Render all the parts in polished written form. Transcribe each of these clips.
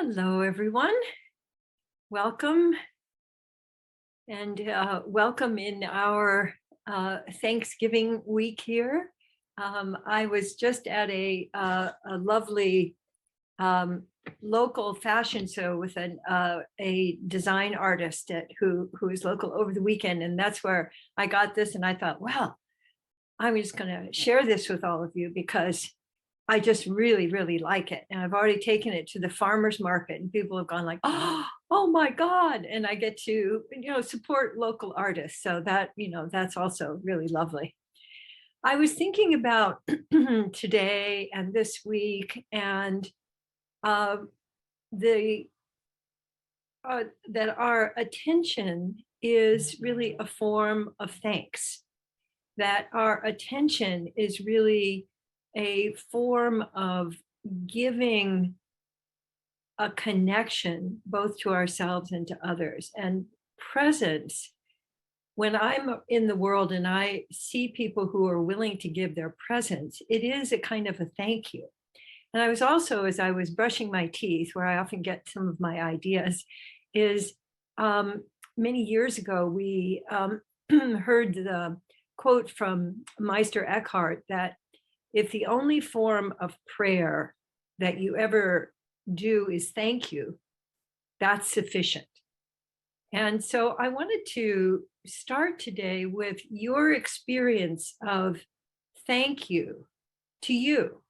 Hello, everyone. Welcome and welcome in our Thanksgiving week here. I was just at a lovely local fashion show with a design artist who is local over the weekend, and that's where I got this. And I thought, well, I'm just going to share this with all of you because I just really, really like it. And I've already taken it to the farmer's market and people have gone like, oh my God. And I get to, support local artists. So that's also really lovely. I was thinking about today and this week and uh, the that our attention is really a form of thanks, that our attention is really a form of giving a connection both to ourselves and to others. And presence, when I'm in the world and I see people who are willing to give their presence, it is a kind of a thank you. And I was also, as I was brushing my teeth, where I often get some of my ideas, is many years ago, we heard the quote from Meister Eckhart that if the only form of prayer that you ever do is thank you, that's sufficient. And so I wanted to start today with your experience of thank you to you.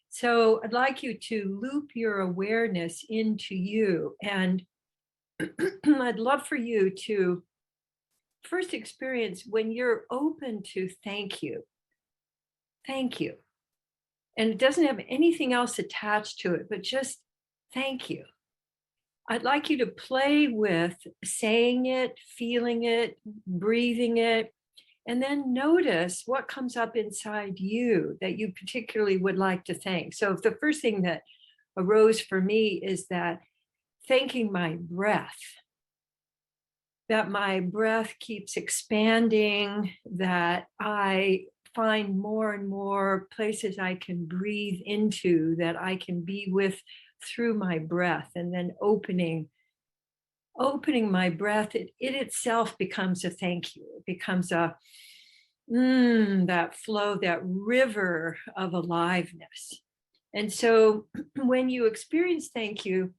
So I'd like you to loop your awareness into you. And I'd love for you to first experience when you're open to thank you. Thank you. And it doesn't have anything else attached to it, but just thank you. I'd like you to play with saying it, feeling it, breathing it, and then notice what comes up inside you that you particularly would like to thank. So the first thing that arose for me is that thanking my breath, that my breath keeps expanding, that I find more and more places I can breathe into, that I can be with through my breath, and then opening my breath, it itself becomes a thank you. It becomes a that flow, that river of aliveness. And so when you experience thank you,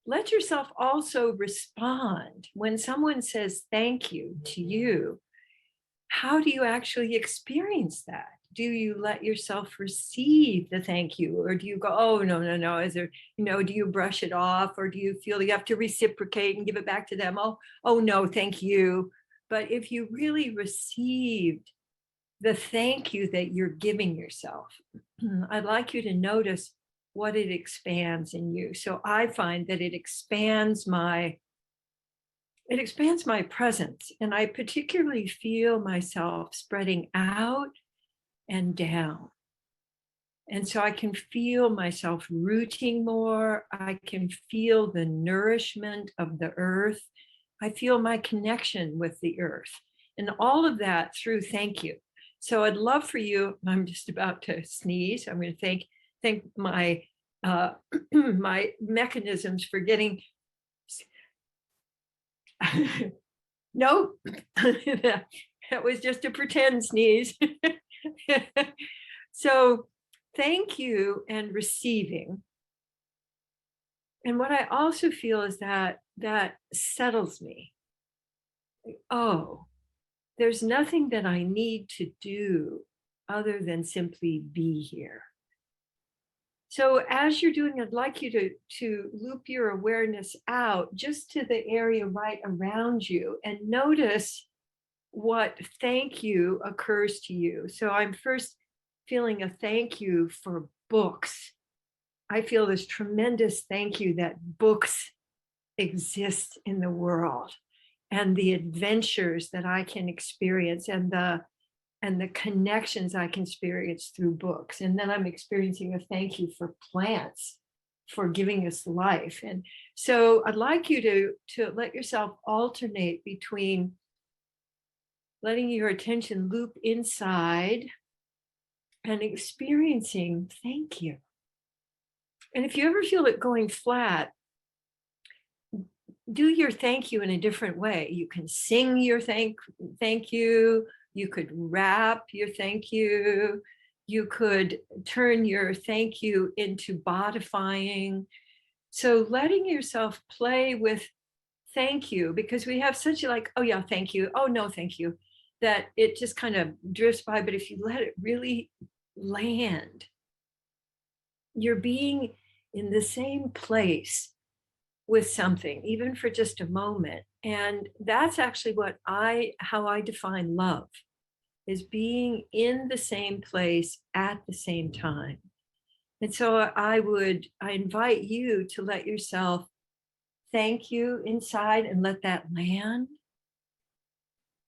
let yourself also respond. When someone says thank you to you, how do you actually experience that? Do you let yourself receive the thank you? Or do you go, oh, no. Is there, do you brush it off? Or do you feel you have to reciprocate and give it back to them? Oh no, thank you. But if you really received the thank you that you're giving yourself, I'd like you to notice what it expands in you. So I find that it expands my presence. And I particularly feel myself spreading out and down. And so I can feel myself rooting more. I can feel the nourishment of the earth. I feel my connection with the earth, and all of that through thank you. So I'd love for you, I'm just about to sneeze. I'm going to thank my my mechanisms for getting no, that was just a pretend sneeze. So thank you and receiving. And what I also feel is that settles me. Oh, there's nothing that I need to do other than simply be here. So as you're doing, I'd like you to loop your awareness out just to the area right around you and notice what thank you occurs to you. So I'm first feeling a thank you for books. I feel this tremendous thank you that books exist in the world, and the adventures that I can experience, and the connections I can experience through books. And then I'm experiencing a thank you for plants, for giving us life. And so I'd like you to let yourself alternate between letting your attention loop inside and experiencing thank you. And if you ever feel it going flat, do your thank you in a different way. You can sing your thank you. You could rap your thank you. You could turn your thank you into bodifying. So letting yourself play with thank you, because we have such a like, oh yeah, thank you. Oh no, thank you. That it just kind of drifts by. But if you let it really land, you're being in the same place with something, even for just a moment. And that's actually how I define love, is being in the same place at the same time. And so I invite you to let yourself thank you inside and let that land.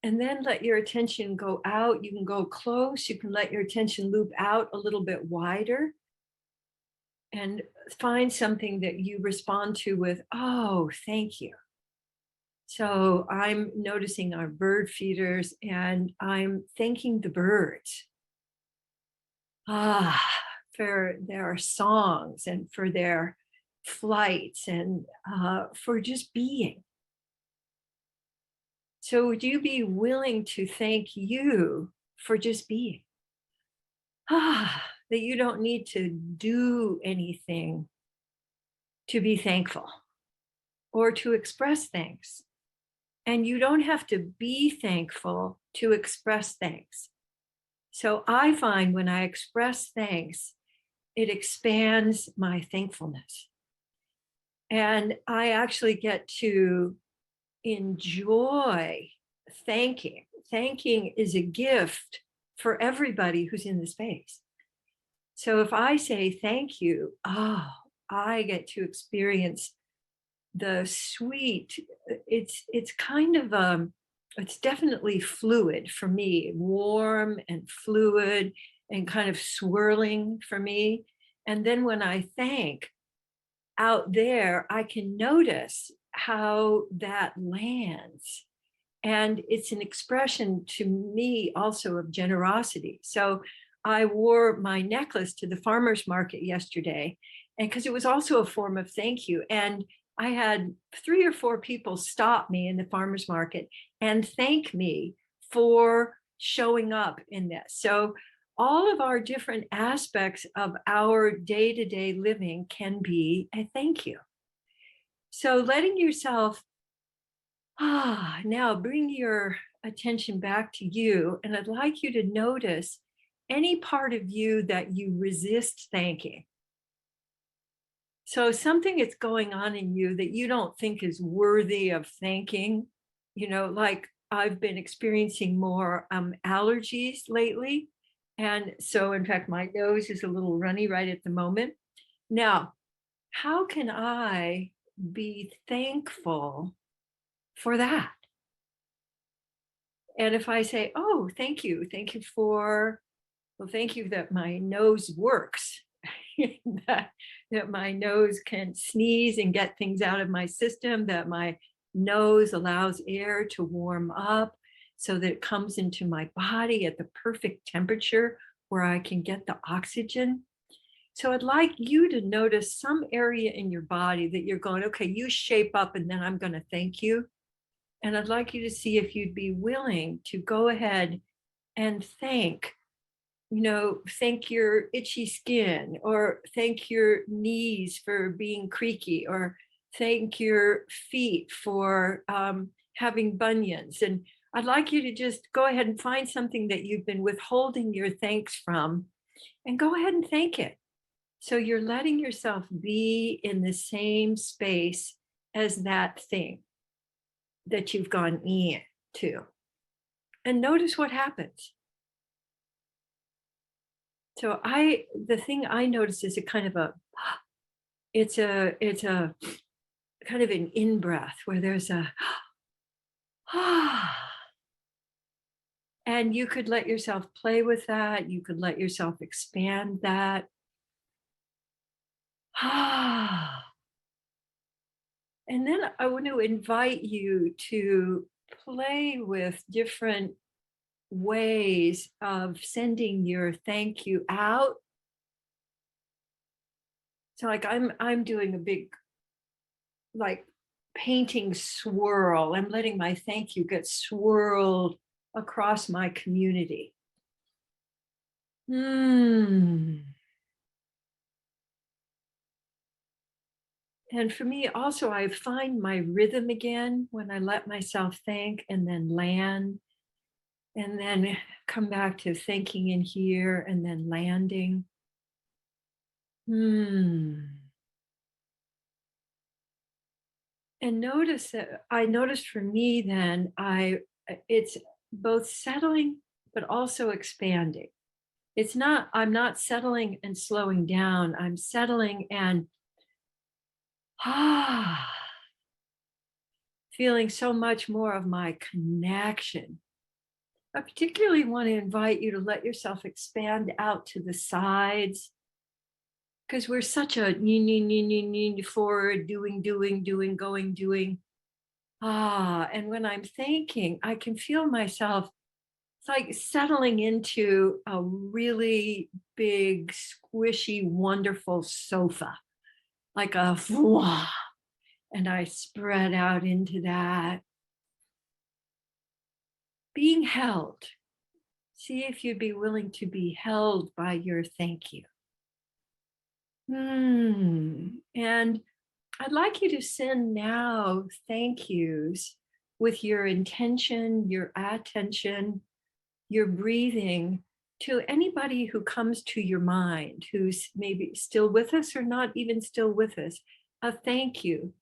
And then let your attention go out. You can go close. You can let your attention loop out a little bit wider and find something that you respond to with, oh, thank you. So I'm noticing our bird feeders and I'm thanking the birds ah, for their songs and for their flights and for just being. So would you be willing to thank you for just being? That you don't need to do anything to be thankful or to express thanks. And you don't have to be thankful to express thanks. So I find when I express thanks, it expands my thankfulness. And I actually get to enjoy thanking. Thanking is a gift for everybody who's in the space. So if I say thank you, oh, I get to experience the sweet, it's kind of it's definitely fluid for me, warm and fluid and kind of swirling for me. And then when I thank out there, I can notice how that lands. And it's an expression to me also of generosity. So I wore my necklace to the farmer's market yesterday, and because it was also a form of thank you. And I had 3 or 4 people stop me in the farmer's market and thank me for showing up in this. So all of our different aspects of our day-to-day living can be a thank you. So letting yourself now bring your attention back to you. And I'd like you to notice any part of you that you resist thanking. So something is going on in you that you don't think is worthy of thanking, like I've been experiencing more allergies lately. And so in fact, my nose is a little runny right at the moment. Now, how can I be thankful for that? And if I say, oh, thank you thank you that my nose works, that, that my nose can sneeze and get things out of my system, that my nose allows air to warm up so that it comes into my body at the perfect temperature where I can get the oxygen. So I'd like you to notice some area in your body that you're going, okay, you shape up and then I'm going to thank you. And I'd like you to see if you'd be willing to go ahead and thank your itchy skin, or thank your knees for being creaky, or thank your feet for having bunions. And I'd like you to just go ahead and find something that you've been withholding your thanks from and go ahead and thank it. So you're letting yourself be in the same space as that thing that you've gone into. And notice what happens. So the thing I notice is it's a kind of an in breath where there's a and you could let yourself play with that. You could let yourself expand that. And then I want to invite you to play with different ways of sending your thank you out. So like I'm doing a big like painting swirl. I'm letting my thank you get swirled across my community. And for me, also, I find my rhythm again when I let myself think and then land and then come back to thinking in here and then landing. And notice that I noticed for me then, it's both settling but also expanding. I'm not settling and slowing down. I'm settling and ah, feeling so much more of my connection. I particularly want to invite you to let yourself expand out to the sides because we're such a forward, doing, going, doing. And when I'm thinking, I can feel myself, it's like settling into a really big, squishy, wonderful sofa, like a voila, and I spread out into that. Being held. See if you'd be willing to be held by your thank you. And I'd like you to send now thank yous with your intention, your attention, your breathing to anybody who comes to your mind, who's maybe still with us or not even still with us. A thank you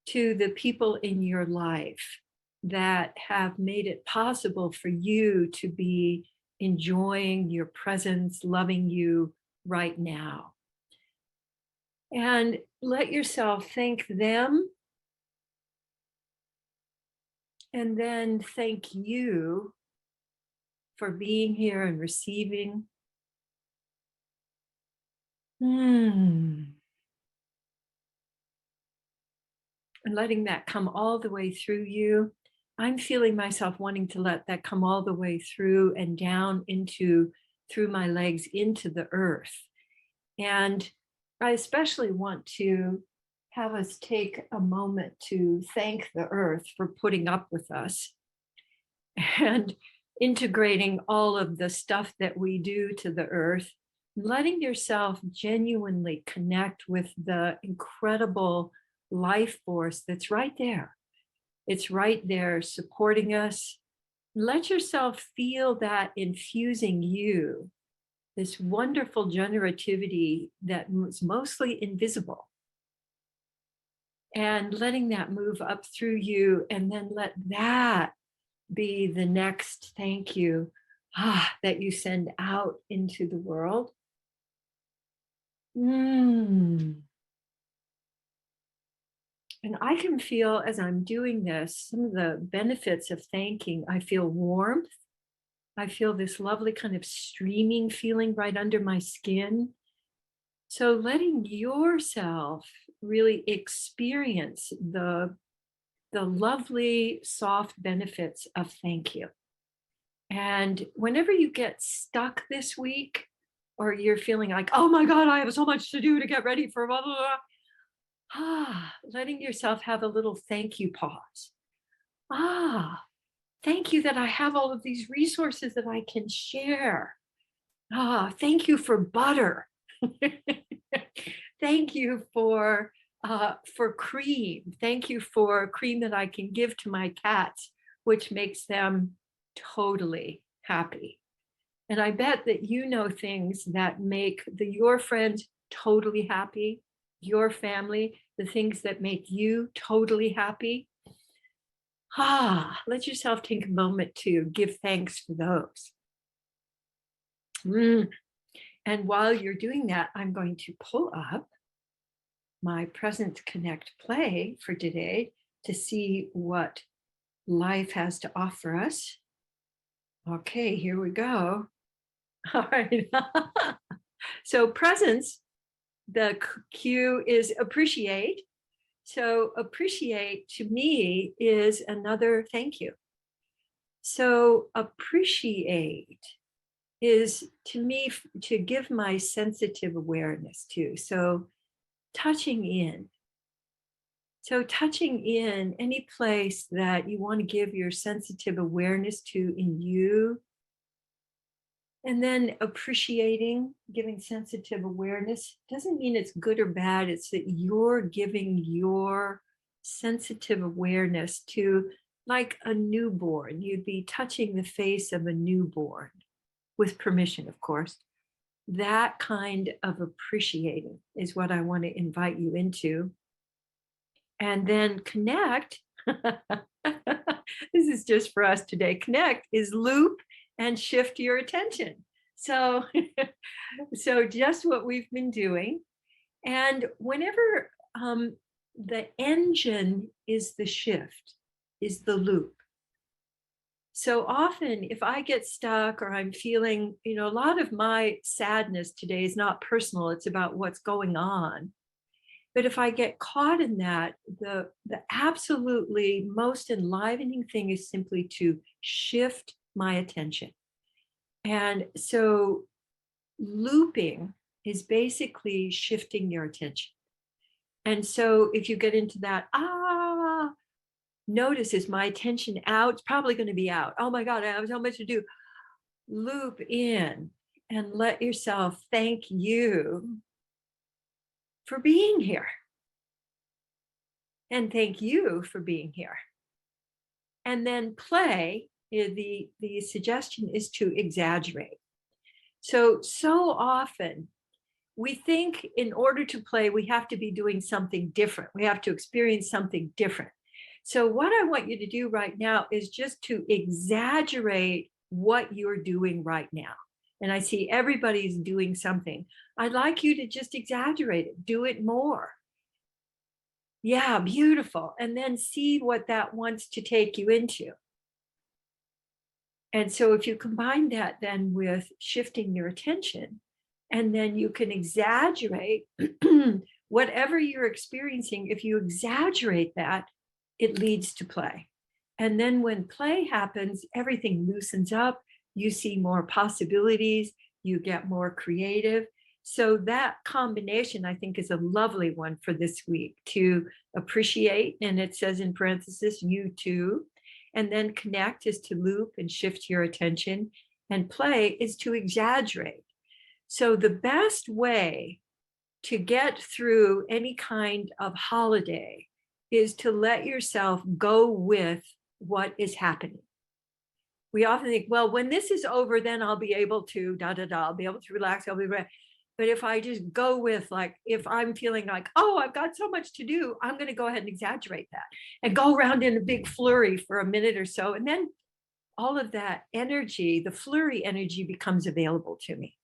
to the people in your life that have made it possible for you to be enjoying your presence, loving you right now. And let yourself thank them and then thank you for being here and receiving. And letting that come all the way through you. I'm feeling myself wanting to let that come all the way through and down through my legs into the earth. And I especially want to have us take a moment to thank the earth for putting up with us and integrating all of the stuff that we do to the earth, letting yourself genuinely connect with the incredible life force that's right there. It's right there supporting us. Let yourself feel that infusing you, this wonderful generativity that was mostly invisible. And letting that move up through you, and then let that be the next thank you that you send out into the world. And I can feel as I'm doing this, some of the benefits of thanking. I feel warmth. I feel this lovely kind of streaming feeling right under my skin. So letting yourself really experience the lovely, soft benefits of thank you. And whenever you get stuck this week, or you're feeling like, oh my God, I have so much to do to get ready for blah, blah, blah. Letting yourself have a little thank you pause. Thank you that I have all of these resources that I can share. Thank you for butter. Thank you for cream. Thank you for cream that I can give to my cats, which makes them totally happy. And I bet that you know things that make your friends totally happy, your family, the things that make you totally happy. Let yourself take a moment to give thanks for those. And while you're doing that, I'm going to pull up my Present Connect play for today to see what life has to offer us. Okay, here we go. All right. So presence, the cue is appreciate. So appreciate to me is another thank you. So appreciate is to me to give my sensitive awareness to. So touching in, So touching in any place that you want to give your sensitive awareness to in you, and then appreciating, giving sensitive awareness doesn't mean it's good or bad. It's that you're giving your sensitive awareness to, like a newborn. You'd be touching the face of a newborn with permission, of course. That kind of appreciating is what I want to invite you into. And then connect. This is just for us today. Connect is loop and shift your attention. So, so just what we've been doing. And whenever the engine is the shift, is the loop. So often, if I get stuck or I'm feeling, a lot of my sadness today is not personal, it's about what's going on. But if I get caught in that, the absolutely most enlivening thing is simply to shift my attention. And so looping is basically shifting your attention. And so if you get into that, notice, is my attention out? It's probably going to be out. Oh my God, I have so much to do. Loop in and let yourself thank you for being here. And thank you for being here. And then play, the suggestion is to exaggerate. So often we think in order to play, we have to be doing something different. We have to experience something different. So what I want you to do right now is just to exaggerate what you're doing right now. And I see everybody's doing something. I'd like you to just exaggerate it, do it more. Yeah, beautiful. And then see what that wants to take you into. And so if you combine that then with shifting your attention, and then you can exaggerate whatever you're experiencing. If you exaggerate that, it leads to play. And then when play happens, everything loosens up. You see more possibilities. You get more creative. So that combination, I think, is a lovely one for this week, to appreciate. And it says in parenthesis, you too. And then connect is to loop and shift your attention. And play is to exaggerate. So the best way to get through any kind of holiday is to let yourself go with what is happening. We often think, well, when this is over, then I'll be able to I'll be able to relax. I'll be ready. But if I just go with, like, if I'm feeling like, oh, I've got so much to do, I'm going to go ahead and exaggerate that and go around in a big flurry for a minute or so. And then all of that energy, the flurry energy, becomes available to me.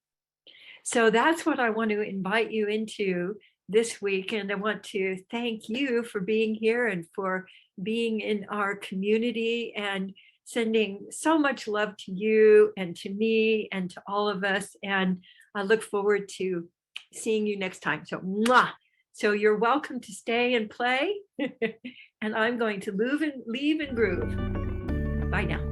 So that's what I want to invite you into this week. And I want to thank you for being here and for being in our community, and sending so much love to you and to me and to all of us. And I look forward to seeing you next time. So, mwah. So you're welcome to stay and play. And I'm going to leave and groove. Bye now.